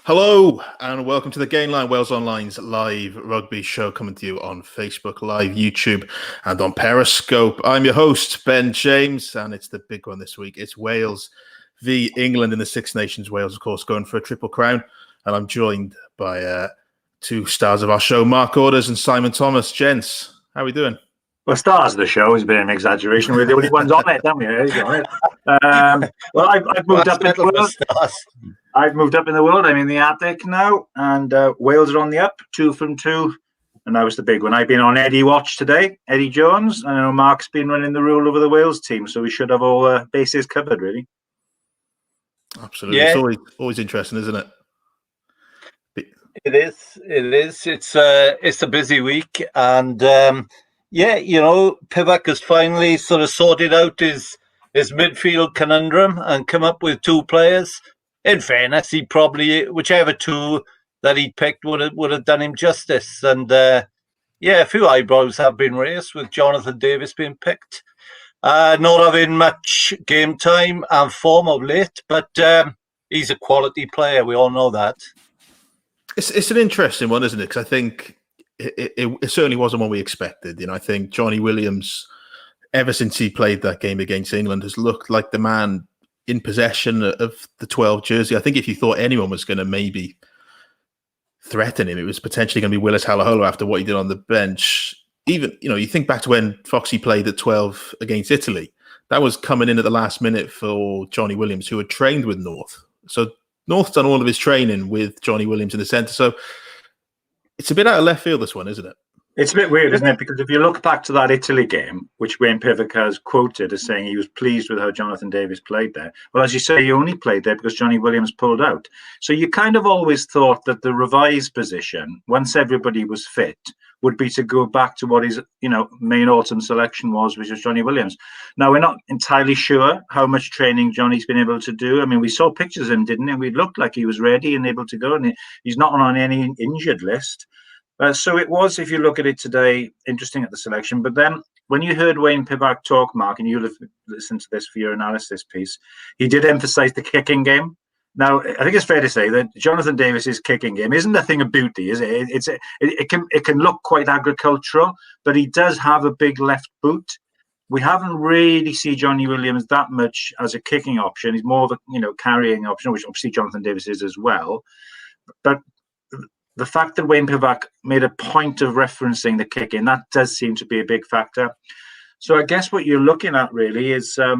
Hello and welcome to the Gainline Wales Online's live rugby show, coming to you on Facebook Live, YouTube and on Periscope. I'm your host, Ben James, and it's the big one this week. It's Wales v England in the Six Nations. Wales, of course, going for a triple crown, and I'm joined by two stars of our show, Mark Orders and Simon Thomas. Gents, how are we doing? Well, stars of the show has been an exaggeration. We're the only ones on it, haven't we? Well, I've moved up in the world. I've moved up in the world. I'm in the attic now, and Wales are on the up, 2 from 2. And that was the big one. I've been on Eddie Watch today, Eddie Jones. I know Mark's been running the rule over the Wales team, so we should have all bases covered, really. Absolutely. Yeah. It's always interesting, isn't it? It is. It's a busy week, and Pivac has finally sort of sorted out his midfield conundrum and come up with two players. In fairness, he probably, whichever two that he picked would have done him justice. And a few eyebrows have been raised with Jonathan Davies being picked. Not having much game time and form of late, but he's a quality player. We all know that. It's an interesting one, isn't it? Because I think it certainly wasn't what we expected. I think Johnny Williams, ever since he played that game against England, has looked like the man in possession of the 12 jersey. I think if you thought anyone was going to maybe threaten him, it was potentially going to be Willis Halaholo after what he did on the bench. Even, you think back to when Foxy played at 12 against Italy. That was coming in at the last minute for Johnny Williams, who had trained with North. So North's done all of his training with Johnny Williams in the centre. So it's a bit out of left field, this one, isn't it? It's a bit weird, isn't it? Because if you look back to that Italy game, which Wayne Pivac has quoted as saying he was pleased with how Jonathan Davies played there. Well, as you say, he only played there because Johnny Williams pulled out. So you kind of always thought that the revised position, once everybody was fit, would be to go back to what his, main autumn selection was, which was Johnny Williams. Now, we're not entirely sure how much training Johnny's been able to do. I mean, we saw pictures of him, didn't we? It looked like he was ready and able to go, and he's not on any injured list. So it was, if you look at it today, interesting at the selection. But then when you heard Wayne Pivac talk, Mark, and you'll have listened to this for your analysis piece, he did emphasise the kicking game. Now, I think it's fair to say that Jonathan Davies's kicking game isn't a thing of beauty, is it? It can look quite agricultural, but he does have a big left boot. We haven't really seen Johnny Williams that much as a kicking option. He's more of a carrying option, which obviously Jonathan Davies is as well. But the fact that Wayne Pivac made a point of referencing the kicking, that does seem to be a big factor. So I guess what you're looking at really is a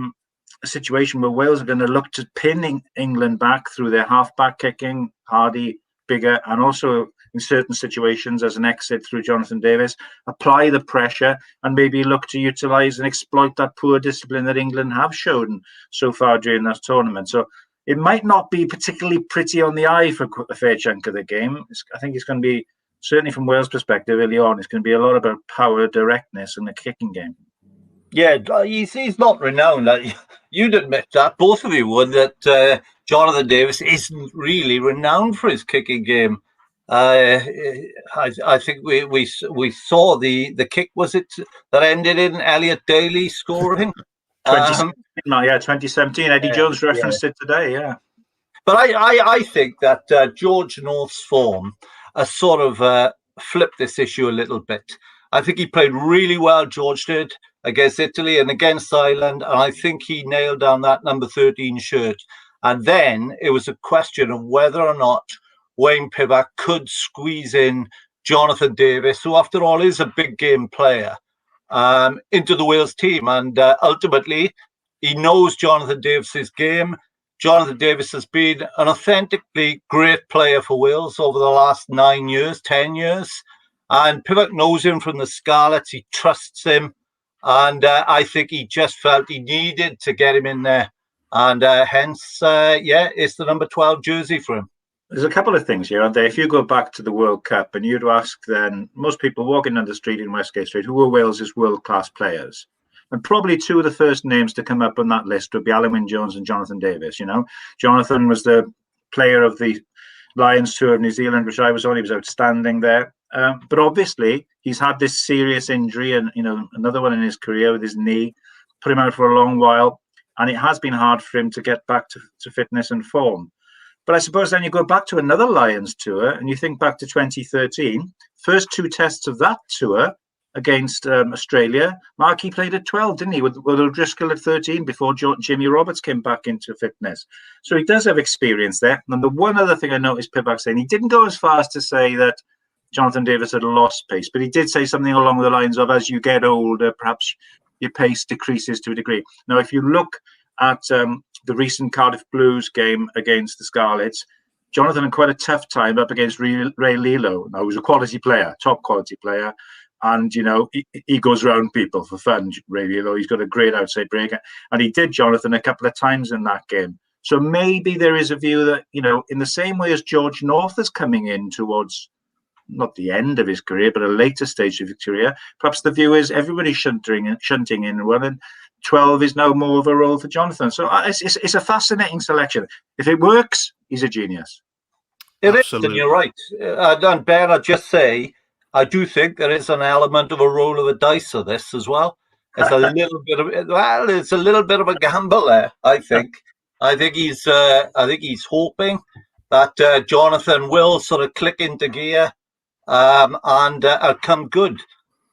situation where Wales are going to look to pin England back through their half-back kicking, hardy, bigger, and also in certain situations as an exit through Jonathan Davies, apply the pressure and maybe look to utilise and exploit that poor discipline that England have shown so far during this tournament. So it might not be particularly pretty on the eye for a fair chunk of the game. I think it's going to be, certainly from Wales' perspective early on, it's going to be a lot about power, directness, and the kicking game. Yeah, he's not renowned. You'd admit that, both of you would, that Jonathan Davies isn't really renowned for his kicking game. I think we saw the kick, was it, that ended in Elliot Daly scoring? 2017. Eddie Jones referenced it today, yeah. But I think that George North's form has sort of flipped this issue a little bit. I think he played really well, George did, against Italy and against Ireland, and I think he nailed down that number 13 shirt. And then it was a question of whether or not Wayne Pivac could squeeze in Jonathan Davies, who after all is a big game player, into the Wales team. And ultimately, he knows Jonathan Davies's game. Jonathan Davies has been an authentically great player for Wales over the last 9 years, 10 years. And Pivac knows him from the Scarlets. He trusts him. And I think he just felt he needed to get him in there. And hence, it's the number 12 jersey for him. There's a couple of things here, aren't there? If you go back to the World Cup and you'd ask then most people walking down the street in Westgate Street, who were Wales's world-class players? And probably two of the first names to come up on that list would be Alun Wyn Jones and Jonathan Davies. Jonathan was the player of the Lions tour of New Zealand, which I was on. He was outstanding there. But obviously, he's had this serious injury and, another one in his career with his knee, put him out for a long while. And it has been hard for him to get back to fitness and form. But I suppose then you go back to another Lions tour and you think back to 2013, first 2 tests of that tour against Australia. Markey played at 12, didn't he? With O'Driscoll at 13 before Jimmy Roberts came back into fitness. So he does have experience there. And the one other thing I noticed Pivac saying, he didn't go as far as to say that Jonathan Davis had lost pace, but he did say something along the lines of, as you get older, perhaps your pace decreases to a degree. Now, if you look at the recent Cardiff Blues game against the Scarlets, Jonathan had quite a tough time up against Ray Lilo. Now, he was a quality player, top quality player. And, you know, he goes around people for fun, Ray Lilo. He's got a great outside breaker. And he did Jonathan a couple of times in that game. So maybe there is a view that, you know, in the same way as George North is coming in towards not the end of his career, but a later stage of his career, perhaps the view is everybody's shunting in. Well, and 12 is now more of a role for Jonathan. So it's a fascinating selection. If it works, he's a genius. It is, and you're right. And Ben, I'd just say, I do think there is an element of a roll of the dice of this as well. It's a little bit of it's a little bit of a gamble there. I think he's hoping that Jonathan will sort of click into gear and come good,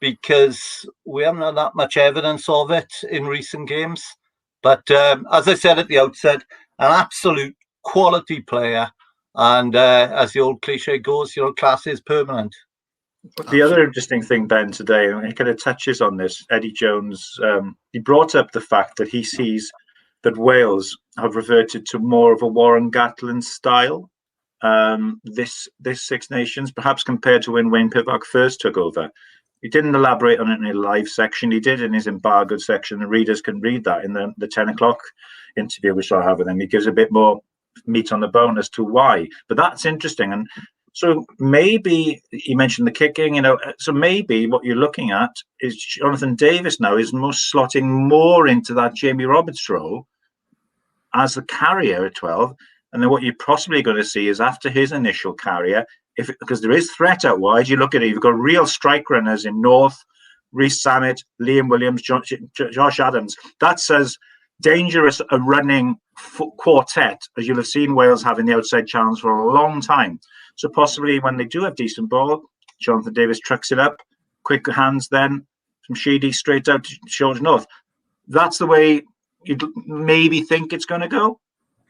because we haven't had that much evidence of it in recent games. But as I said at the outset, an absolute quality player, and as the old cliche goes, class is permanent. The other interesting thing, Ben, today, and he kind of touches on this, Eddie Jones, he brought up the fact that he sees that Wales have reverted to more of a Warren Gatland style, this Six Nations, perhaps compared to when Wayne Pivac first took over. He didn't elaborate on it in a live section. He did in his embargoed section, and readers can read that in the 10 o'clock interview which I have with him. He gives a bit more meat on the bone as to why. But that's interesting. And so maybe he mentioned the kicking, so maybe what you're looking at is Jonathan Davis now is slotting more into that Jamie Roberts role as the carrier at 12. And then what you're possibly going to see is after his initial carrier, because there is threat out wide, you look at it, you've got real strike runners in North, Rhys Samet, Liam Williams, Josh Adams. That's as dangerous a running quartet as you'll have seen Wales have in the outside channels for a long time. So possibly when they do have decent ball, Jonathan Davis trucks it up, quick hands then from Sheedy straight out to George North. That's the way you'd maybe think it's going to go.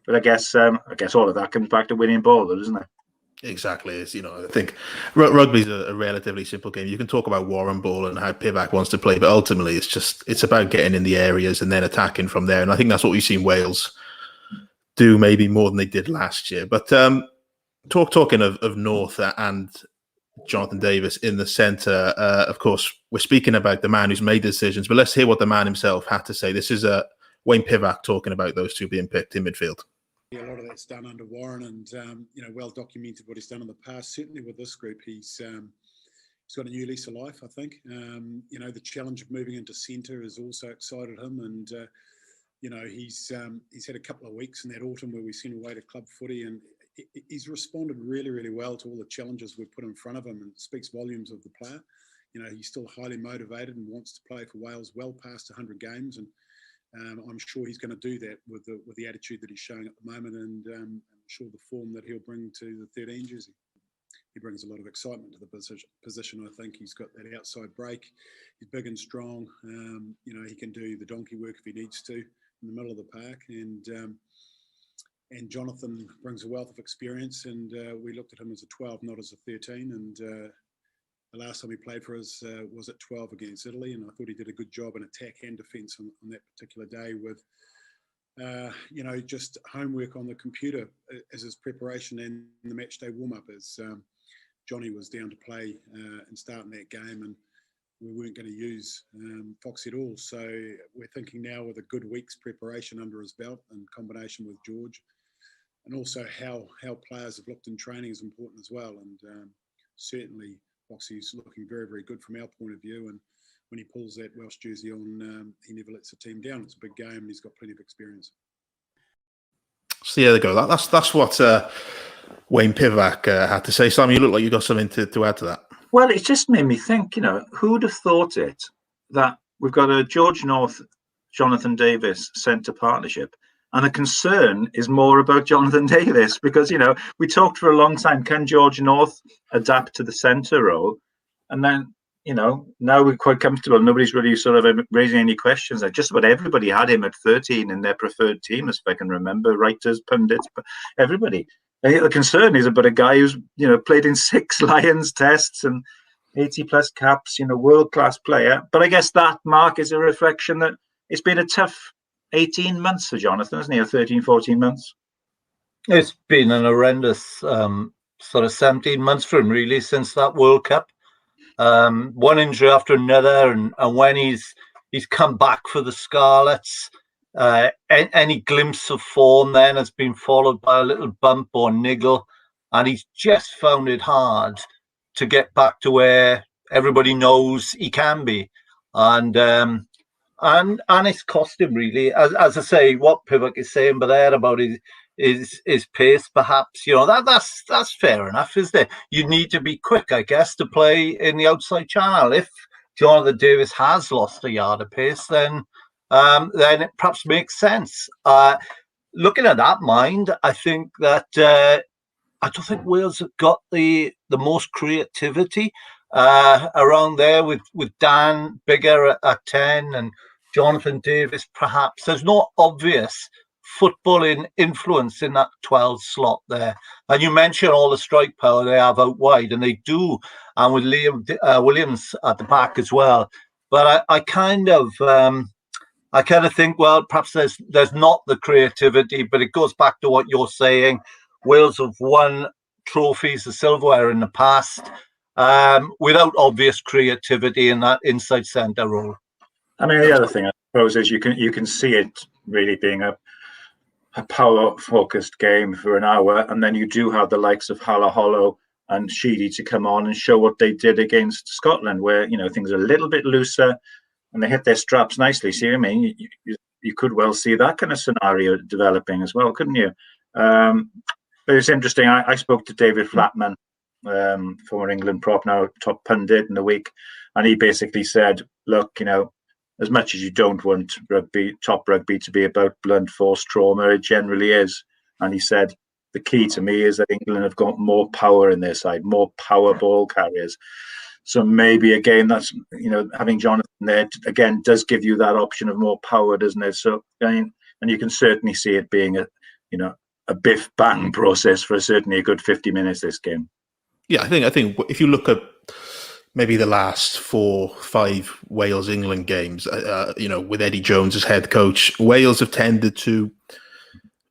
But I guess all of that comes back to winning ball, doesn't it? Exactly. I think rugby's a relatively simple game. You can talk about Warren ball and how Pivac wants to play, but ultimately it's about getting in the areas and then attacking from there. And I think that's what we've seen Wales do maybe more than they did last year. But talking of North and Jonathan Davis in the centre, of course, we're speaking about the man who's made decisions, but let's hear what the man himself had to say. This is Wayne Pivac talking about those two being picked in midfield. A lot of that's done under Warren, and well documented what he's done in the past. Certainly with this group, he's got a new lease of life. I think the challenge of moving into centre has also excited him, and he's had a couple of weeks in that autumn where we sent him away to club footy, and he's responded really, really well to all the challenges we've put in front of him, and speaks volumes of the player. He's still highly motivated and wants to play for Wales well past 100 games, and I'm sure he's going to do that with the attitude that he's showing at the moment, and I'm sure the form that he'll bring to the 13 jersey. He brings a lot of excitement to the position. I think he's got that outside break. He's big and strong. He can do the donkey work if he needs to in the middle of the park, and Jonathan brings a wealth of experience. And we looked at him as a 12, not as a 13. And the last time he played for us was at 12 against Italy, and I thought he did a good job in attack and defence on that particular day with, just homework on the computer as his preparation and the match day warm-up, as Johnny was down to play and start in that game, and we weren't going to use Foxy at all. So we're thinking now with a good week's preparation under his belt in combination with George, and also how players have looked in training is important as well. And certainly Foxy's looking very, very good from our point of view, and when he pulls that Welsh jersey on, he never lets the team down. It's a big game, and he's got plenty of experience. So there they go. That's what Wayne Pivac had to say. Sam, you look like you got something to add to that. Well, it just made me think, who'd have thought it, that we've got a George North, Jonathan Davis centre partnership, And the concern is more about Jonathan Davies because, we talked for a long time, can George North adapt to the centre role? And then, now we're quite comfortable. Nobody's really sort of raising any questions. Just about everybody had him at 13 in their preferred team, as I can remember, writers, pundits, everybody. The concern is about a guy who's, played in 6 Lions tests and 80 plus caps, world-class player. But I guess that, Mark, is a reflection that it's been a tough 18 months for Jonathan, hasn't he? Or 13, 14 months? It's been an horrendous sort of 17 months for him, really, since that World Cup. One injury after another, and when he's come back for the Scarlets, any glimpse of form then has been followed by a little bump or niggle, and he's just found it hard to get back to where everybody knows he can be, and it's cost him, really. As I say, what Pivac is saying about his pace, perhaps, that's fair enough, isn't it? You need to be quick, I guess, to play in the outside channel. If Jonathan Davies has lost a yard of pace, then it perhaps makes sense. Looking at that mind, I think that I don't think Wales have got the most creativity around there with Dan bigger at 10 and Jonathan Davies, perhaps. There's no obvious footballing influence in that 12 slot there. And you mentioned all the strike power they have out wide, and they do, and with Liam Williams at the back as well. But I kind of think, well, perhaps there's not the creativity, but it goes back to what you're saying. Wales have won trophies of silverware in the past without obvious creativity in that inside centre role. I mean, the other thing, I suppose, is you can see it really being a power-focused game for an hour, and then you do have the likes of Halaholo and Sheedy to come on and show what they did against Scotland, where things are a little bit looser and they hit their straps nicely. See what I mean? You could well see that kind of scenario developing as well, couldn't you? But it's interesting. I spoke to David Flatman, former England prop, now top pundit in the week, and he basically said, look, as much as you don't want top rugby to be about blunt force trauma, it generally is. And he said, the key to me is that England have got more power in their side, more power ball carriers. So maybe, again, that's, having Jonathan there, again, does give you that option of more power, doesn't it? So, and you can certainly see it being a biff bang process for certainly a good 50 minutes this game. Yeah, I think if you look at maybe the last 4-5 Wales-England games, with Eddie Jones as head coach, Wales have tended to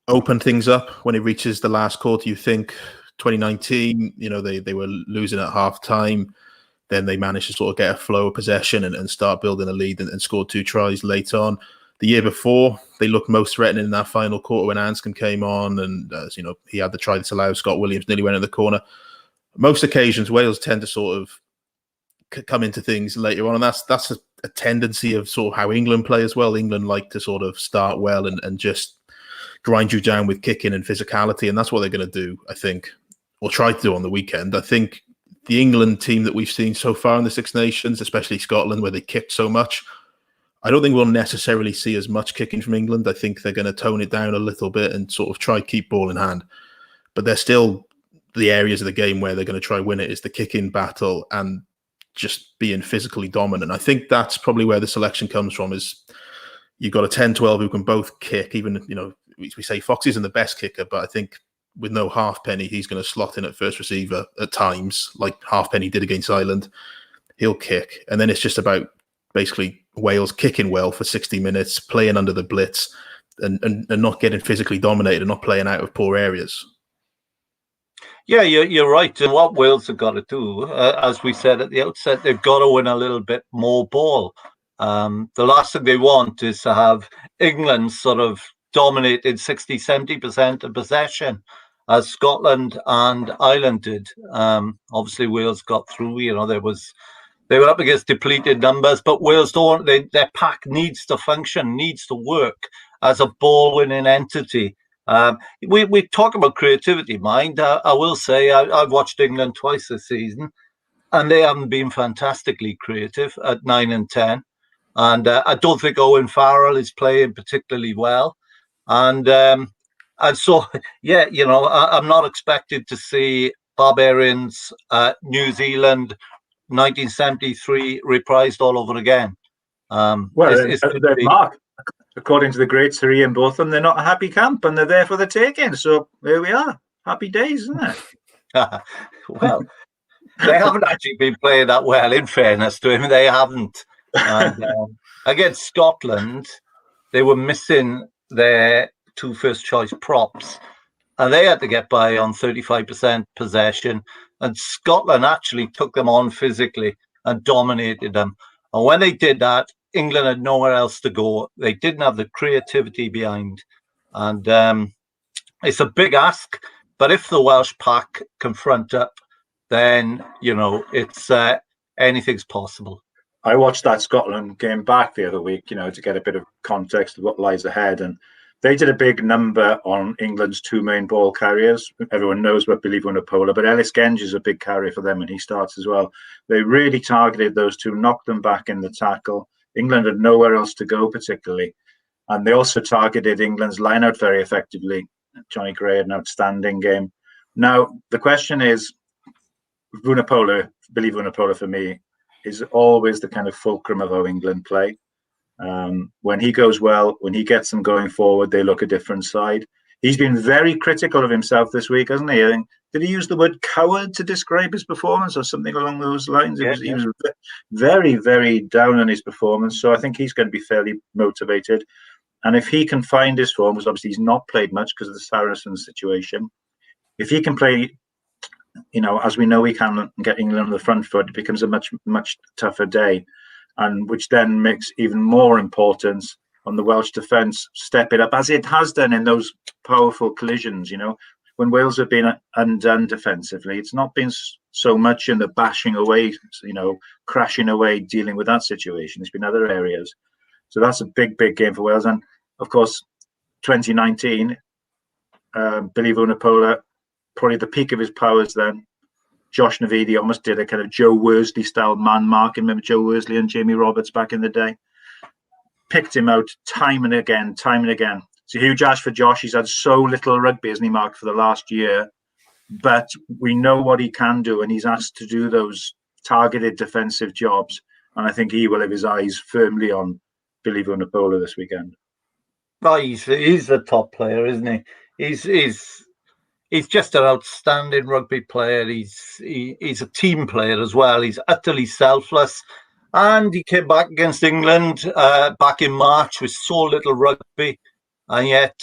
open things up when it reaches the last quarter. You think 2019, they were losing at half time. Then they managed to sort of get a flow of possession and start building a lead and scored 2 tries late on. The year before, they looked most threatening in that final quarter when Anscombe came on, and he had the try that allowed Scott Williams nearly went in the corner. Most occasions, Wales tend to sort of come into things later on, and that's a tendency of sort of how England play as well. England like to sort of start well and just grind you down with kicking and physicality, and that's what they're going to do, I think, or try to do on the weekend. I think the England team that we've seen so far in the Six Nations, especially Scotland, where they kicked so much, I don't think we'll necessarily see as much kicking from England. I think they're going to tone it down a little bit and sort of try keep ball in hand. But they're still the areas of the game where they're going to try win it is the kicking battle and just being physically dominant. I think that's probably where the selection comes from, is you've got a 10-12 who can both kick. Even, we say Fox isn't the best kicker, but I think with no Halfpenny, he's going to slot in at first receiver at times, like Halfpenny did against Ireland. He'll kick. And then it's just about basically Wales kicking well for 60 minutes, playing under the blitz and not getting physically dominated and not playing out of poor areas. Yeah, you're right. And what Wales have got to do, as we said at the outset, they've got to win a little bit more ball. The last thing they want is to have England sort of dominated 60, 70% of possession, as Scotland and Ireland did. Obviously, Wales got through. They were up against depleted numbers, but Wales don't. Their pack needs to function, needs to work as a ball-winning entity. We talk about creativity, mind. I will say I've watched England twice this season, and they haven't been fantastically creative at 9 and 10. And I don't think Owen Farrell is playing particularly well. And so, yeah, I'm not expected to see Barbarians, New Zealand, 1973 reprised all over again. Mark, according to the great Sir Ian Botham, they're not a happy camp and they're there for the taking. So there we are. Happy days, isn't it? Well, they haven't actually been playing that well, in fairness to him. They haven't. And against Scotland, they were missing their 2 first-choice props, and they had to get by on 35% possession. And Scotland actually took them on physically and dominated them. And when they did that, England had nowhere else to go. They didn't have the creativity behind. And it's a big ask. But if the Welsh pack can front up, then, it's anything's possible. I watched that Scotland game back the other week, to get a bit of context of what lies ahead. And they did a big number on England's 2 main ball carriers. Everyone knows about Billy Vunipola, but Ellis Genge is a big carrier for them, and he starts as well. They really targeted those two, knocked them back in the tackle. England had nowhere else to go, particularly. And they also targeted England's line-out very effectively. Johnny Gray had an outstanding game. Now, the question is, Billy Vunipola for me is always the kind of fulcrum of how England play. When he goes well, when he gets them going forward, they look a different side. He's been very critical of himself this week, hasn't he? I think, did he use the word coward to describe his performance or something along those lines? He was very, very down on his performance. So I think he's going to be fairly motivated. And if he can find his form, because obviously he's not played much because of the Saracens situation, if he can play, as we know he can, get England on the front foot, it becomes a much, much tougher day. And which then makes even more importance on the Welsh defence step it up, as it has done in those powerful collisions. When Wales have been undone defensively, it's not been so much in the bashing away, crashing away, dealing with that situation. It's been other areas. So that's a big, big game for Wales. And of course, 2019, Billy Vunipola, probably the peak of his powers then. Josh Navidi almost did a kind of Joe Worsley style man marking. Remember Joe Worsley and Jamie Roberts back in the day? Picked him out time and again. It's a huge ask for Josh. He's had so little rugby, hasn't he, Mark, for the last year? But we know what he can do, and he's asked to do those targeted defensive jobs. And I think he will have his eyes firmly on Billy Vunipola this weekend. Well, he's a top player, isn't he? He's just an outstanding rugby player. He's a team player as well. He's utterly selfless. And he came back against England back in March with so little rugby. And yet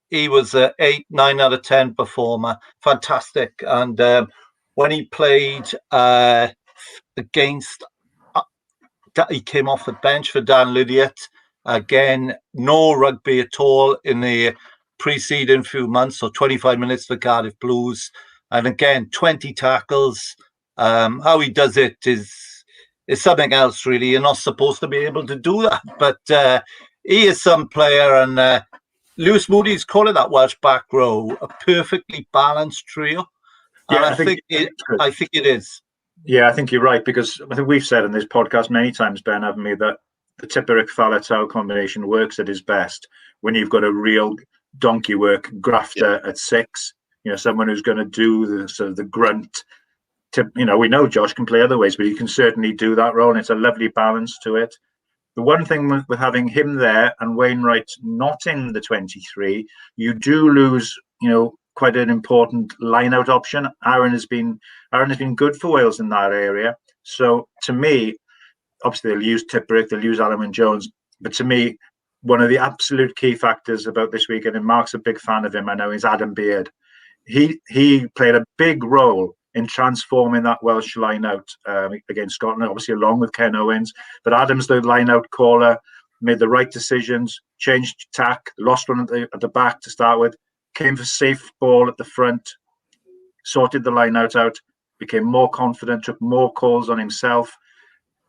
he was an 8, 9 out of 10 performer. Fantastic. And when he played against, he came off the bench for Dan Lineout. Again, no rugby at all in the preceding few months, so 25 minutes for Cardiff Blues, and again 20 tackles. How he does it is something else, really. You're not supposed to be able to do that, but he is some player. And Lewis Moody's calling that Welsh back row a perfectly balanced trio. Yeah, I think it is. Yeah, I think you're right, because I think we've said in this podcast many times, Ben, haven't we, that the Tipuric Faletau combination works at his best when you've got a real donkey work grafter at 6, someone who's going to do the sort of the grunt. We know Josh can play other ways, but he can certainly do that role, and it's a lovely balance to it. The one thing with having him there and Wainwright not in the 23, you do lose, quite an important line-out option. Aaron has been good for Wales in that area. So to me, obviously they'll use Tipuric, they'll use Alan Jones, but to me, one of the absolute key factors about this weekend, and Mark's a big fan of him, I know, is Adam Beard. He played a big role in transforming that Welsh line-out against Scotland, obviously along with Ken Owens. But Adam's the line-out caller, made the right decisions, changed tack, lost one at the back to start with, came for safe ball at the front, sorted the line-out out, became more confident, took more calls on himself.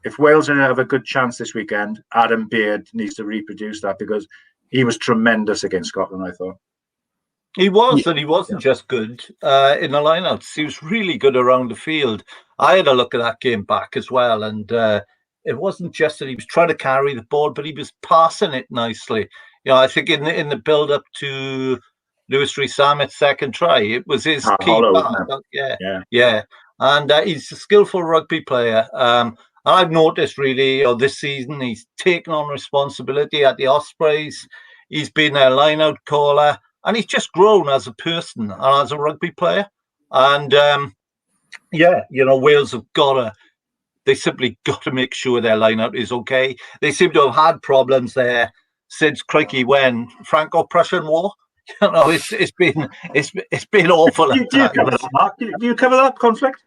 If Wales are going to have a good chance this weekend, Adam Beard needs to reproduce that, because he was tremendous against Scotland, I thought. He was, and he wasn't just good in the lineouts. He was really good around the field. I had a look at that game back as well, and it wasn't just that he was trying to carry the ball, but he was passing it nicely. I think in the build up to Lewis Rees-Sammet's second try, it was his key Hollow, pass. yeah. Yeah. And he's a skillful rugby player. And I've noticed really this season he's taken on responsibility at the Ospreys. He's been their line-out caller, and he's just grown as a person and as a rugby player. And Wales have they simply got to make sure their line-out is okay. They seem to have had problems there since crikey when Franco-Prussian War. It's been awful. Do you cover that, Mark? Do you cover that conflict?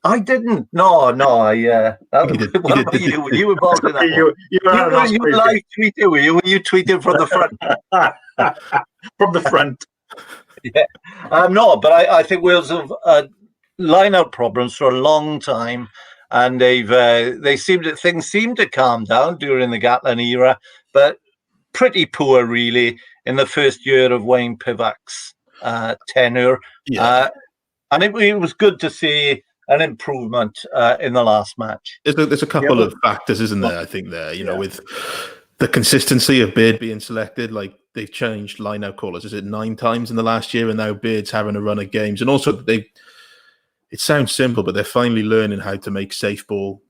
I didn't. No. What about you? Were you involved in that? You were live tweeting. Were you tweeting from the front? From the front. Yeah. No, but I think Wales have line-out problems for a long time, and things seem to calm down during the Gatland era, but pretty poor really in the first year of Wayne Pivac's tenure. Yeah. And it was good to see an improvement in the last match. There's a couple of factors, isn't there? I think there, with the consistency of Beard being selected, like they've changed line-out callers. Is it 9 times in the last year? And now Beard's having a run of games. And also it sounds simple, but they're finally learning how to make safe ball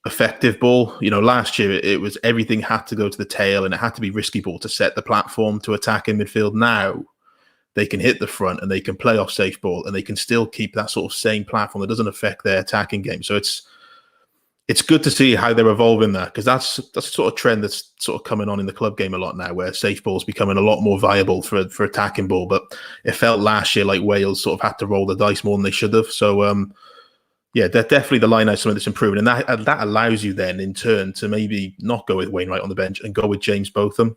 effective ball. Last year it was everything had to go to the tail and it had to be risky ball to set the platform to attack in midfield. Now they can hit the front and they can play off safe ball and they can still keep that sort of same platform that doesn't affect their attacking game. So it's good to see how they're evolving that, because that's a sort of trend that's sort of coming on in the club game a lot now, where safe ball is becoming a lot more viable for attacking ball. But it felt last year like Wales sort of had to roll the dice more than they should have. So definitely the line out something that's improving, and that allows you then in turn to maybe not go with Wainwright on the bench and go with James Botham,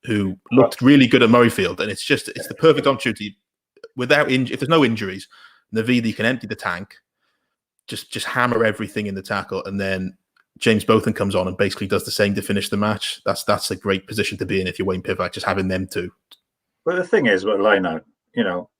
who looked really good at Murrayfield. And it's the perfect opportunity without if there's no injuries, Navidi can empty the tank, just hammer everything in the tackle, and then James Botham comes on and basically does the same to finish the match. That's a great position to be in if you're Wayne Pivac, just having them two. But the thing is, with line out,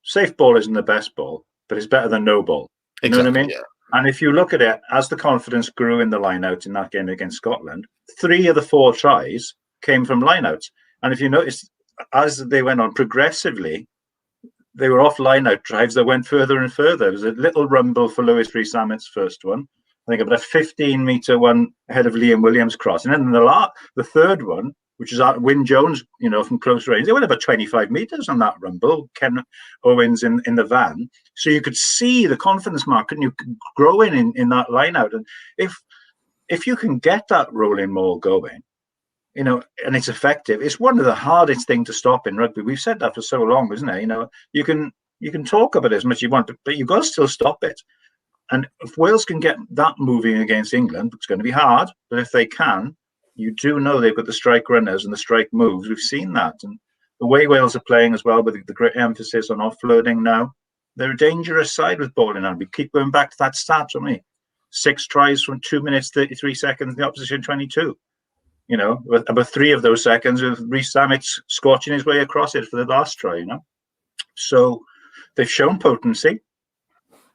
safe ball isn't the best ball, but it's better than no ball. You know what I mean? Yeah. And if you look at it, as the confidence grew in the line-out in that game against Scotland, 3 of the 4 tries came from line-outs. And if you notice, as they went on progressively, they were off line-out drives that went further and further. There was a little rumble for Lewis Rees-Sammet's first one. I think about a 15-metre one ahead of Liam Williams' cross. And then the third one, which is at Wyn Jones, from close range, they went about 25 metres on that rumble, Ken Owens in the van. So you could see the confidence mark, and you could grow in that line out. And if you can get that rolling maul going, and it's effective, it's one of the hardest things to stop in rugby. We've said that for so long, isn't it? You can talk about it as much as you want, but you've got to still stop it. And if Wales can get that moving against England, it's going to be hard, but if they can, you do know they've got the strike runners and the strike moves. We've seen that. And the way Wales are playing as well, with the great emphasis on offloading now, they're a dangerous side with ball in hand. We keep going back to that stat, don't we? 6 tries from 2 minutes, 33 seconds, the opposition 22. With about 3 of those seconds with Rees-Sammet scorching his way across it for the last try, So they've shown potency.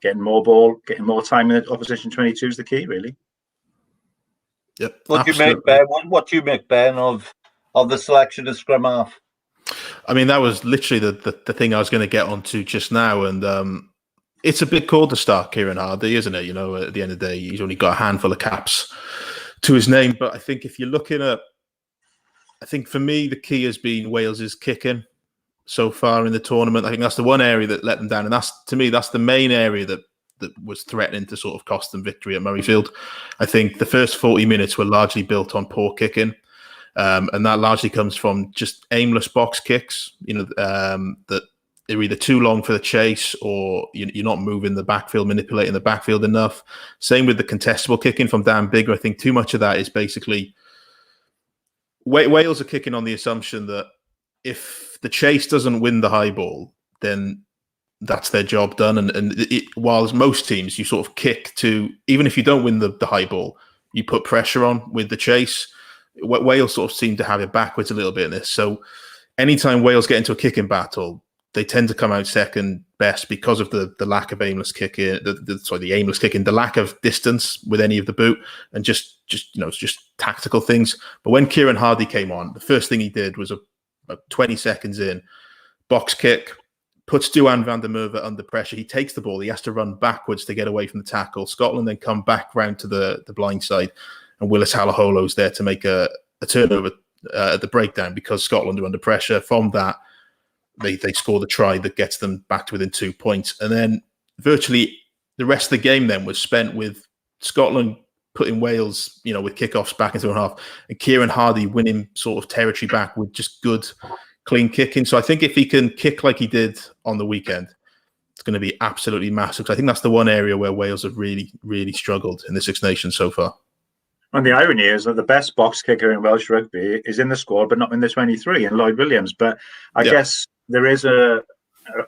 Getting more ball, getting more time in the opposition 22 is the key, really. Yep. What do you make, Ben, of the selection of Scrum-half? I mean, that was literally the thing I was going to get onto just now, and it's a big call to start Kieran Hardy, isn't it? At the end of the day, he's only got a handful of caps to his name, but I think if you're looking at, for me, the key has been Wales's kicking so far in the tournament. I think that's the one area that let them down, and that's the main area that was threatening to sort of cost them victory at Murrayfield. I think the first 40 minutes were largely built on poor kicking, and that largely comes from just aimless box kicks, that they're either too long for the chase or you're not moving the backfield, manipulating the backfield enough. Same with the contestable kicking from Dan Bigger. I think too much of that is basically Wales are kicking on the assumption that if the chase doesn't win the high ball, then that's their job done. And while most teams, you sort of kick to, even if you don't win the high ball, you put pressure on with the chase. Wales sort of seem to have it backwards a little bit in this. So anytime Wales get into a kicking battle, they tend to come out second best because of the lack of aimless kicking, the aimless kicking, the lack of distance with any of the boot, and just it's just tactical things. But when Kieran Hardy came on, the first thing he did was about 20 seconds in, box kick, puts Duan van der Merwe under pressure. He takes the ball. He has to run backwards to get away from the tackle. Scotland then come back round to the blind side, and Willis Halaholo's there to make a turnover at the breakdown because Scotland are under pressure. From that, they score the try that gets them back to within 2 points. And then virtually the rest of the game then was spent with Scotland putting Wales, with kickoffs back into a half, and Kieran Hardy winning sort of territory back with just good, clean kicking. So I think if he can kick like he did on the weekend, it's going to be absolutely massive. Because I think that's the one area where Wales have really, really struggled in the Six Nations so far. And the irony is that the best box kicker in Welsh rugby is in the squad, but not in the 23, and Lloyd Williams. But I guess there is a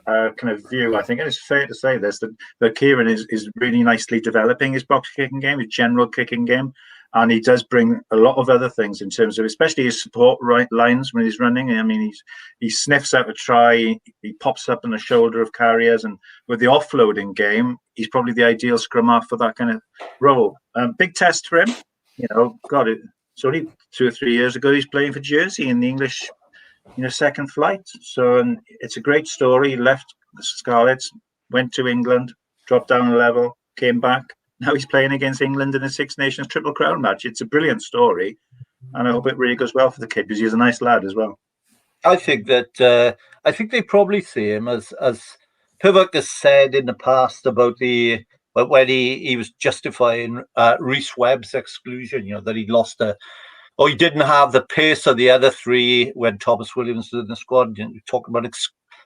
kind of view, I think, and it's fair to say this, that Kieran is really nicely developing his box kicking game, his general kicking game. And he does bring a lot of other things in terms of, especially his support lines when he's running. I mean, he sniffs out a try, he pops up on the shoulder of carriers, and with the offloading game, he's probably the ideal scrum half for that kind of role. Big test for him. It's only 2 or 3 years ago he's playing for Jersey in the English, second flight. So it's a great story. He left the Scarlets, went to England, dropped down a level, came back. Now he's playing against England in a Six Nations Triple Crown match. It's a brilliant story, and I hope it really goes well for the kid because he's a nice lad as well. I think that I think they probably see him as Pivac has said in the past about when he was justifying Rhys Webb's exclusion, that he lost he didn't have the pace of the other three when Thomas Williams was in the squad. You talk about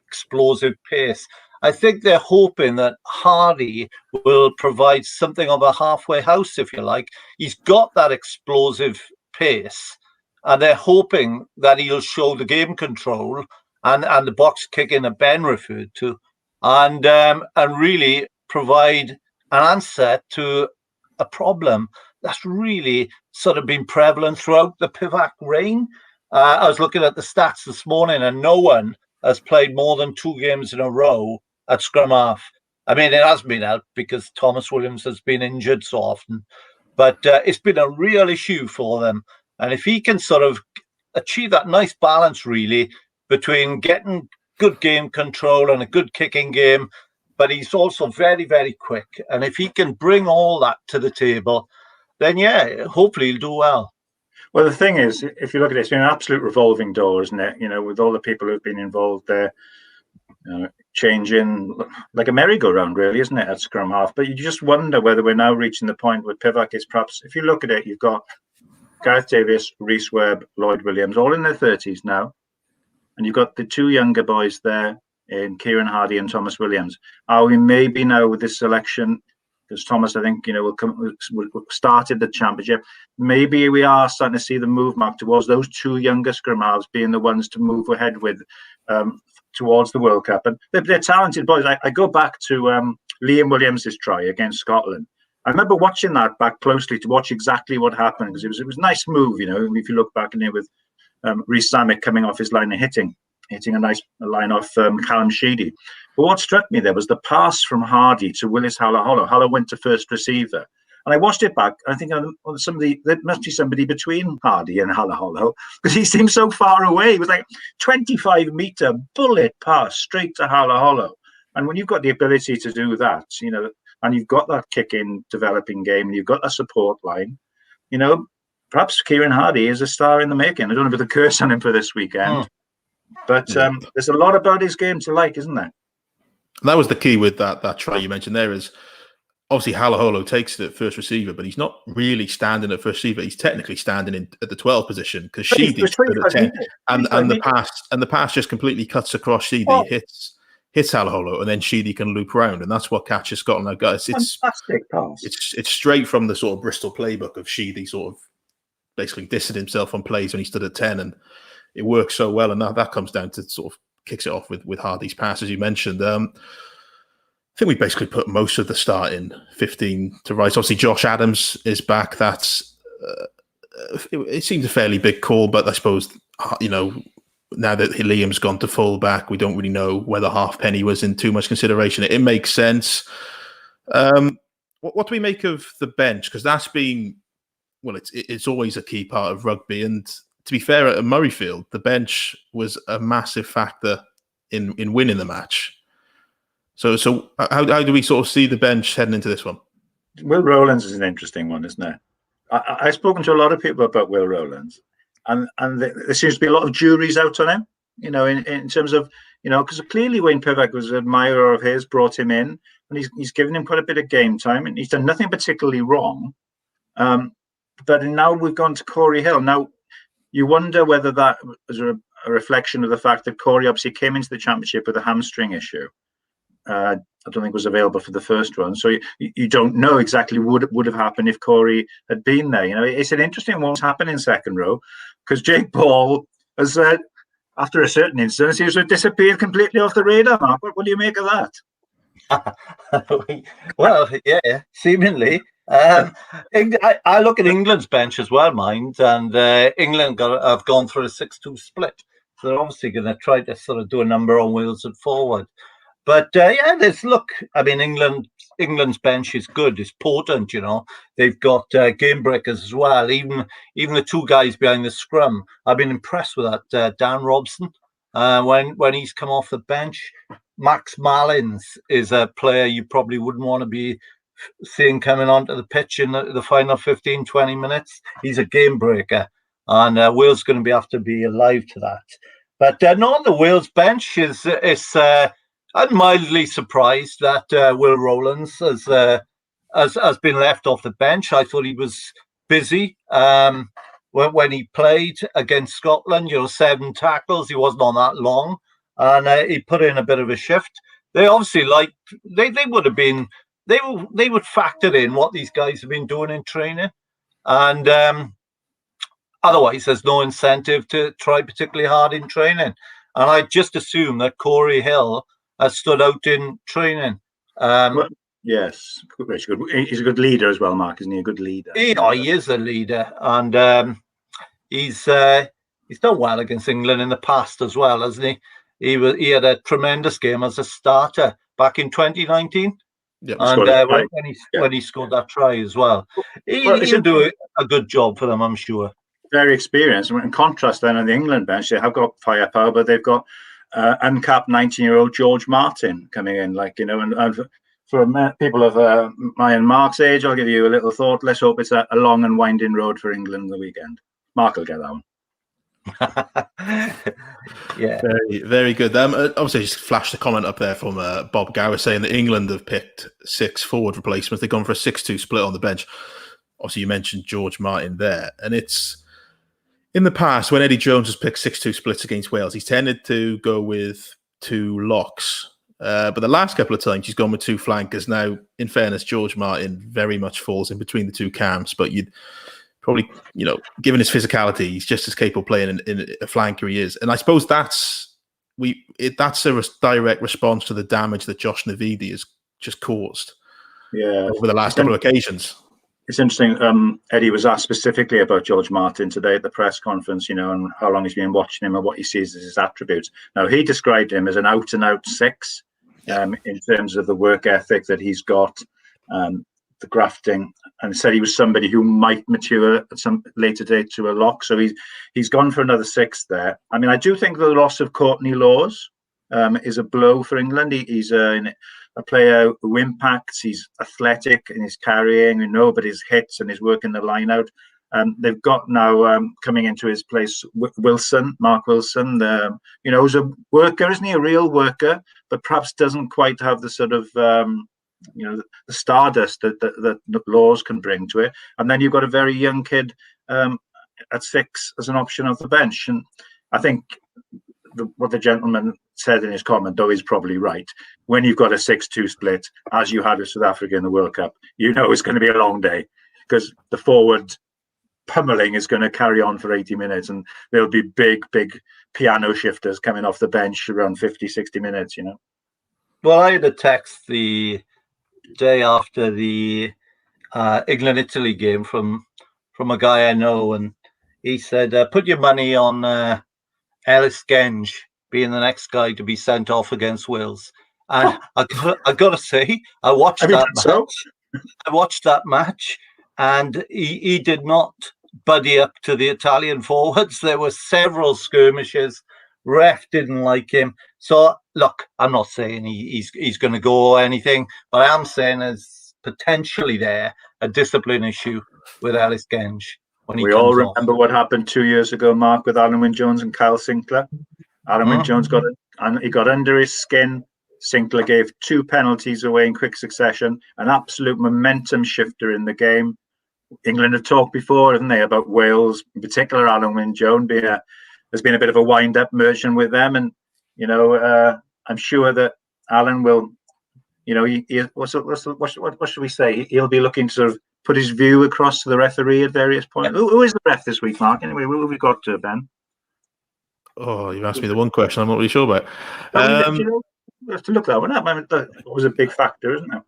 explosive pace. I think they're hoping that Hardy will provide something of a halfway house, if you like. He's got that explosive pace, and they're hoping that he'll show the game control and the box kicking that Ben referred to, and really provide an answer to a problem that's really sort of been prevalent throughout the Pivac reign. I was looking at the stats this morning, and no one has played more than 2 games in a row at Scrum-half. I mean, it has been helped because Thomas Williams has been injured so often, but it's been a real issue for them. And if he can sort of achieve that nice balance, really, between getting good game control and a good kicking game, but he's also very, very quick. And if he can bring all that to the table, then, hopefully he'll do well. Well, the thing is, if you look at it, it's been an absolute revolving door, isn't it? With all the people who've been involved there, changing like a merry-go-round, really, isn't it, at scrum half? But you just wonder whether we're now reaching the point where Pivac is perhaps, if you look at it, you've got Gareth Davies, Rhys Webb, Lloyd Williams, all in their 30s now. And you've got the 2 younger boys there in Kieran Hardy and Thomas Williams. Are we maybe now with this selection, because Thomas, I think, will started the championship, maybe we are starting to see the move mark towards those 2 younger scrum halves being the ones to move ahead with towards the World Cup. And they're talented boys. I go back to Liam Williams' try against Scotland. I remember watching that back closely to watch exactly what happened, because it was a nice move, if you look back in there with Rhys Sammick coming off his line and hitting a nice line off Callum Sheedy. But what struck me there was the pass from Hardy to Willis Halaholo. Hala went to first receiver. And I watched it back. I think there must be somebody between Hardy and Halaholo, because he seemed so far away. It was like 25-meter bullet pass straight to Halaholo. And when you've got the ability to do that, and you've got that kick-in developing game, and you've got a support line, perhaps Kieran Hardy is a star in the making. I don't know if it's a curse on him for this weekend. But there's a lot about his game to like, isn't there? And that was the key with that try you mentioned there is, obviously, Halaholo takes it at first receiver, but he's not really standing at first receiver. He's technically standing at the 12 position because Sheedy stood at 10, and the pass just completely cuts across Sheedy, hits Halaholo, and then Sheedy can loop round, and that's what catches Scotland out. Guys, it's fantastic pass. It's straight from the sort of Bristol playbook of Sheedy sort of basically dissing himself on plays when he stood at 10, and it works so well. And that comes down to sort of kicks it off with Hardy's pass, as you mentioned. I think we basically put most of the starting 15 to rights. Obviously, Josh Adams is back. That's it seems a fairly big call, but I suppose now that Liam's gone to fullback, we don't really know whether Halfpenny was in too much consideration. It makes sense. What do we make of the bench? Because that's been, well, it's always a key part of rugby. And to be fair, at Murrayfield, the bench was a massive factor in winning the match. So how do we sort of see the bench heading into this one? Will Rowlands is an interesting one, isn't it? I've spoken to a lot of people about Will Rowlands, and there seems to be a lot of juries out on him, in terms of, because clearly Wayne Pivac was an admirer of his, brought him in, and he's given him quite a bit of game time, and he's done nothing particularly wrong. But now we've gone to Corey Hill. Now, you wonder whether that was a reflection of the fact that Corey obviously came into the championship with a hamstring issue. I don't think was available for the first run, so you don't know exactly what would have happened if Corey had been there. It's an interesting what's happened in second row, because Jake Paul has after a certain instance, he has disappeared completely off the radar. Mark, what do you make of that? Well, yeah, seemingly. I look at England's bench as well, mind, and England have gone through a 6-2 split, so they're obviously going to try to sort of do a number on Wales and forward. But England's bench is good. It's potent, They've got game breakers as well. Even the two guys behind the scrum. I've been impressed with that. Dan Robson, when he's come off the bench. Max Malins is a player you probably wouldn't want to be seeing coming onto the pitch in the final 15, 20 minutes. He's a game breaker, and Wales going to have to be alive to that. But no, the Wales bench is I'm mildly surprised that Will Rowlands has been left off the bench. I thought he was busy when he played against Scotland. 7 tackles. He wasn't on that long, and he put in a bit of a shift. They obviously they would factor in what these guys have been doing in training, and otherwise there's no incentive to try particularly hard in training. And I just assume that Corey Hill has stood out in training. Well, yes, he's a good leader as well, Mark, isn't he? A good leader. He is a leader, and he's done well against England in the past as well, hasn't he? He had a tremendous game as a starter back in 2019. Yeah, and when he scored that try as well, he'll do a good job for them, I'm sure. Very experienced. In contrast, then on the England bench, they have got firepower, but they've got uncapped 19-year-old George Martin coming in, and for people of my and Mark's age, I'll give you a little thought. Let's hope it's a long and winding road for England the weekend. Mark will get that one. Yeah, very, very good. Obviously, just flashed a comment up there from Bob Gower saying that England have picked 6 forward replacements. They've gone for a 6-2 split on the bench. Obviously, you mentioned George Martin there, and it's in the past when Eddie Jones has picked 6-2 splits against Wales, he's tended to go with 2 locks. But the last couple of times he's gone with 2 flankers. Now, in fairness, George Martin very much falls in between the 2 camps, but you'd probably, given his physicality, he's just as capable playing in a flanker he is. And I suppose that's a direct response to the damage that Josh Navidi has just caused over the last couple of occasions. It's interesting. Eddie was asked specifically about George Martin today at the press conference, and how long he's been watching him and what he sees as his attributes. Now, he described him as an out-and-out 6 in terms of the work ethic that he's got, the grafting, and said he was somebody who might mature at some later date to a lock. So he's gone for another 6 there. I mean, I do think the loss of Courtney Laws is a blow for England. He's a player who impacts. He's athletic in his carrying, but his hits and his work in the line out. They've got now coming into his place Mark Wilson. Who's a worker, isn't he? A real worker, but perhaps doesn't quite have the sort of the stardust that Laws can bring to it. And then you've got a very young kid at 6 as an option off the bench. And I think what the gentleman said in his comment, though, is probably right. When you've got a 6-2 split, as you had with South Africa in the World Cup, it's going to be a long day, because the forward pummeling is going to carry on for 80 minutes, and there'll be big piano shifters coming off the bench around 50-60 minutes. Well, I had a text the day after the England-Italy game from a guy I know, and he said, put your money on Ellis Genge being the next guy to be sent off against Wales. And I got to say, I watched that match, and he did not buddy up to the Italian forwards. There were several skirmishes. Ref didn't like him. So, look, I'm not saying he's going to go or anything, but I am saying there's potentially there a discipline issue with Ellis Genge. We all remember what happened 2 years ago, Mark, with Alan Wynne-Jones and Kyle Sinclair. Alan Wynne-Jones got under his skin. Sinclair gave 2 penalties away in quick succession, an absolute momentum shifter in the game. England have talked before, haven't they, about Wales, in particular Alan Wynne-Jones there's been a bit of a wind-up merchant with them, and I'm sure that Alan will, what should we say? He'll be looking to sort of put his view across to the referee at various points. Who is the ref this week, Mark? Anyway, who have we got to, Ben? Oh, you asked me the one question I'm not really sure about. We have to look that one up. I mean, that was a big factor, isn't it?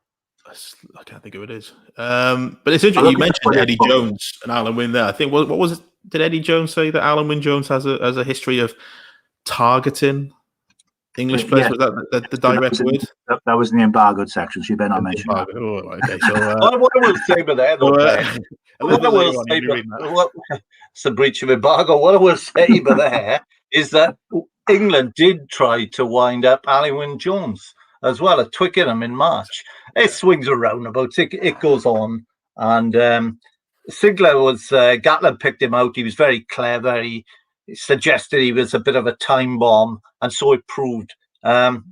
I can't think of who it is. But it's interesting. You mentioned Eddie Jones and Alan Wynne there. I think what was it? Did Eddie Jones say that Alan Wynne-Jones has a history of targeting English players? Yeah. Was that the direct word? That was in the embargoed section, so you better not mention that. Oh, okay. So, what I will say about that, it's a breach of embargo. What I will say about there is that England did try to wind up Alan Wynne-Jones as well at Twickenham in March. It swings around about. It goes on, and Sinclair was Gatland picked him out. He was very clever. He suggested he was a bit of a time bomb, and so it proved. As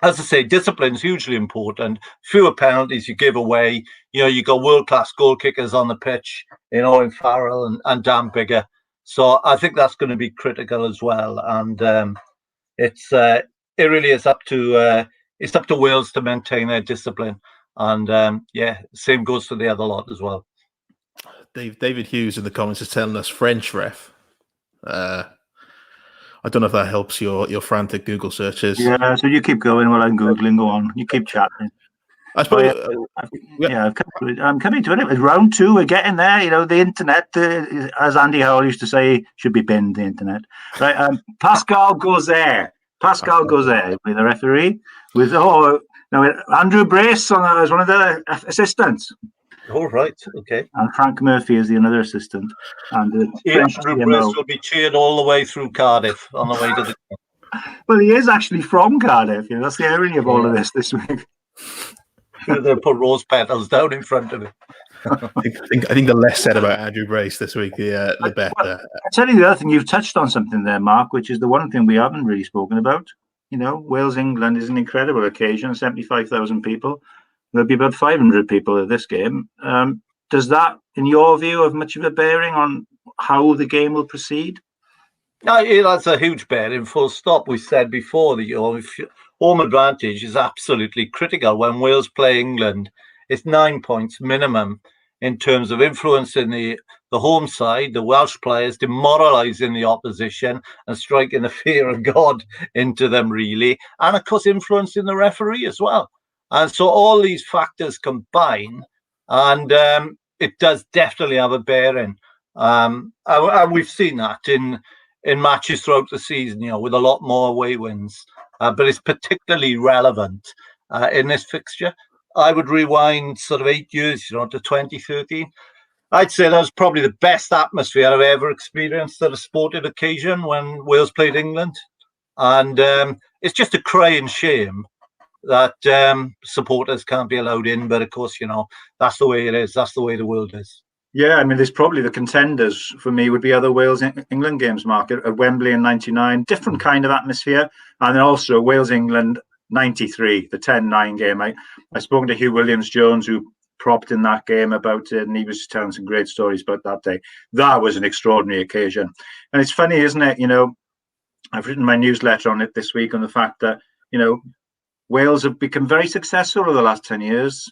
I say, discipline is hugely important. Fewer penalties you give away. You got world-class goal kickers on the pitch, in Farrell and Dan Biggar. So I think that's going to be critical as well. And it really is up to Wales to maintain their discipline. And same goes for the other lot as well. David Hughes in the comments is telling us French ref. I don't know if that helps your frantic Google searches. Yeah, so you keep going while I'm Googling. Go on. You keep chatting. I suppose. I'm coming to it. It's round 2. We're getting there. The internet, as Andy Howell used to say, should be binned, the internet. Right. Pascal Gauzet. With the referee. Andrew Brace as one of the assistants. All right, okay. And Frank Murphy is the another assistant. And Andrew Brace will be cheered all the way through Cardiff on the way to the. Well, he is actually from Cardiff. That's the irony of all of this week. They'll put rose petals down in front of it. I think the less said about Andrew Brace this week, the better. Well, I'll tell you the other thing. You've touched on something there, Mark, which is the one thing we haven't really spoken about. Wales-England is an incredible occasion. 75,000 people. There'll be about 500 people at this game. Does that, in your view, have much of a bearing on how the game will proceed? No, it has a huge bearing. Full stop. We said before that home advantage is absolutely critical when Wales play England. It's 9 points minimum in terms of influencing the home side, the Welsh players, demoralising the opposition and striking the fear of God into them, really. And, of course, influencing the referee as well. And so all these factors combine, and it does definitely have a bearing. And we've seen that in matches throughout the season, with a lot more away wins. But it's particularly relevant in this fixture. I would rewind sort of 8 years, to 2013. I'd say that was probably the best atmosphere I've ever experienced at a sporting occasion when Wales played England. And it's just a crying shame that supporters can't be allowed in. But, of course, that's the way it is. That's the way the world is. Yeah, I mean, there's probably the contenders for me would be other Wales-England games, Mark, at Wembley in 99. Different kind of atmosphere. And then also Wales-England 93, the 10-9 game. I spoke to Hugh Williams-Jones, who propped in that game about it, and he was telling some great stories about that day. That was an extraordinary occasion. And it's funny, isn't it? I've written my newsletter on it this week on the fact that, Wales have become very successful over the last 10 years.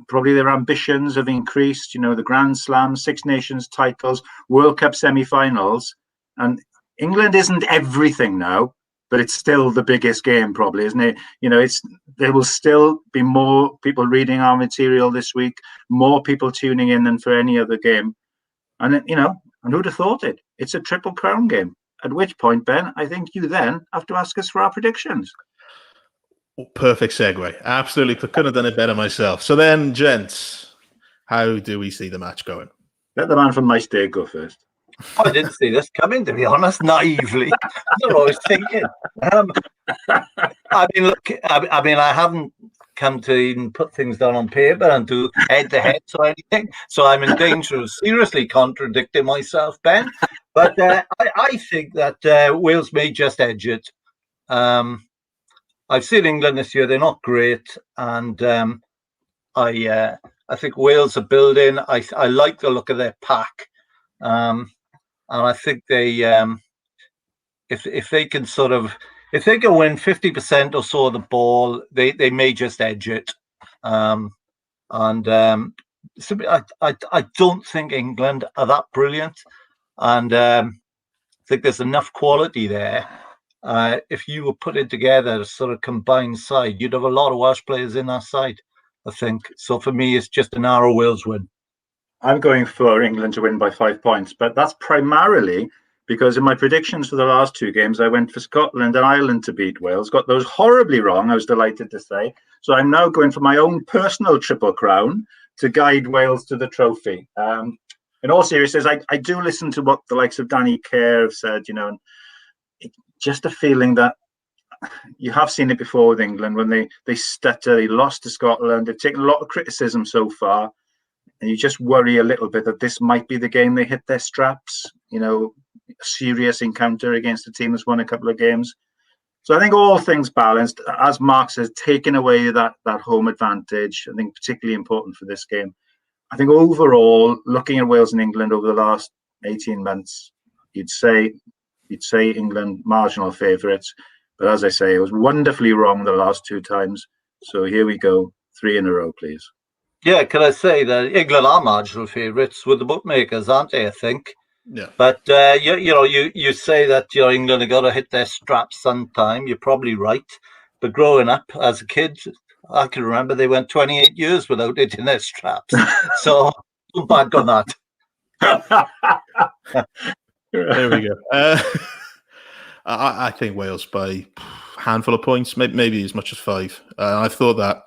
Probably their ambitions have increased, the Grand Slam, Six Nations titles, World Cup semi-finals. And England isn't everything now, but it's still the biggest game, probably, isn't it? There will still be more people reading our material this week, more people tuning in than for any other game. And, and who'd have thought it? It's a Triple Crown game. At which point, Ben, I think you then have to ask us for our predictions. Perfect segue. Absolutely. Couldn't have done it better myself. So then, gents, how do we see the match going? Let the man from my state go first. I didn't see this coming, to be honest, naively. That's what I was thinking. I mean, look, I haven't come to even put things down on paper and do head-to-heads or anything, so I'm in danger of seriously contradicting myself, Ben. But I think that Wales may just edge it. I've seen England this year; they're not great, and I think Wales are building. I like the look of their pack, and I think they, if they can if they can win 50% or so of the ball, they may just edge it. So I don't think England are that brilliant, and I think there's enough quality there. If you were putting together a sort of combined side, you'd have a lot of Welsh players in that side, I think. So for me, it's just a narrow Wales win. I'm going for England to win by 5 points, but that's primarily because in my predictions for the last two games, I went for Scotland and Ireland to beat Wales. Got those horribly wrong, I was delighted to say. So I'm now going for my own personal triple crown to guide Wales to the trophy. In all seriousness, I do listen to what the likes of Danny Kerr have said, and just a feeling that you have seen it before with England when they stutter, they lost to Scotland, they've taken a lot of criticism so far, and you just worry a little bit that this might be the game they hit their straps, a serious encounter against a team that's won a couple of games. So I think all things balanced, as Mark says, taking away that home advantage, I think particularly important for this game. I think overall, looking at Wales and England over the last 18 months, you'd say England marginal favourites. But as I say, it was wonderfully wrong the last two times. So here we go. 3 in a row, please. Yeah, can I say that England are marginal favourites with the bookmakers, aren't they, I think? Yeah. But, you say that England have got to hit their straps sometime. You're probably right. But growing up as a kid, I can remember they went 28 years without hitting their straps. So don't bank on that. There we go. I think Wales by a handful of points, maybe as much as 5. I've thought that,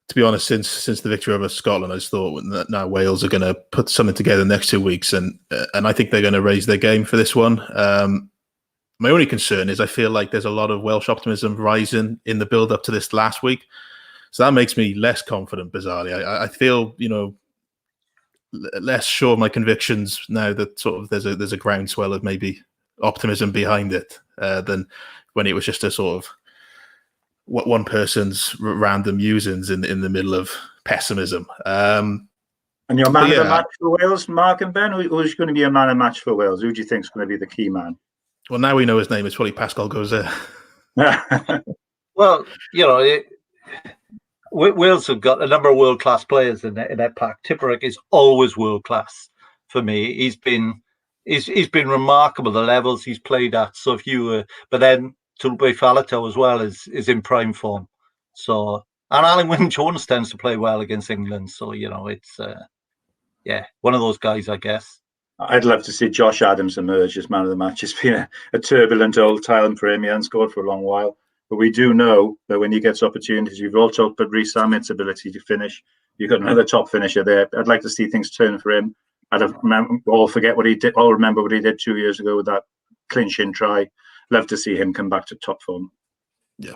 to be honest, since the victory over Scotland, I just thought that now Wales are going to put something together the next 2 weeks, and I think they're going to raise their game for this one. My only concern is I feel like there's a lot of Welsh optimism rising in the build-up to this last week, so that makes me less confident, bizarrely. I feel, less sure of my convictions now that sort of there's a groundswell of maybe optimism behind it than when it was just a sort of one person's random musings in the middle of pessimism. And your man of the match for Wales, Mark and Ben, who's going to be a man of match for Wales? Who do you think is going to be the key man? Well, now we know his name is probably Pascal Gauzer. Well, Wales have got a number of world-class players in their pack. Pivac is always world-class for me. He's been remarkable, the levels he's played at. So but then Tulbe Faletau as well is in prime form. So, and Alan Wynne-Jones tends to play well against England. So, it's one of those guys, I guess. I'd love to see Josh Adams emerge as man of the match. It's been a turbulent old time for him. He hasn't scored for a long while. But we do know that when he gets opportunities, you've all talked about Rhys Ahmed's ability to finish. You've got another top finisher there. I'd like to see things turn for him. All forget what he did. All remember what he did 2 years ago with that clinch-in try. Love to see him come back to top form. Yeah,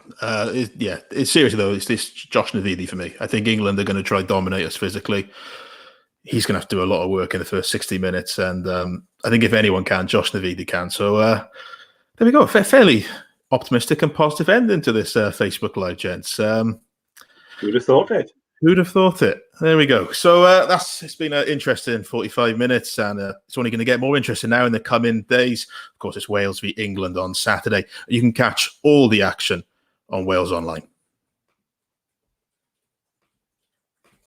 it's seriously though. It's this Josh Navidi for me. I think England are going to try to dominate us physically. He's going to have to do a lot of work in the first 60 minutes, and I think if anyone can, Josh Navidi can. So there we go. Fairly optimistic and positive ending to this Facebook Live, gents. Who'd have thought it? Who'd have thought it? There we go. So it's been an interesting 45 minutes, and it's only going to get more interesting now in the coming days. Of course, it's Wales v England on Saturday. You can catch all the action on Wales Online.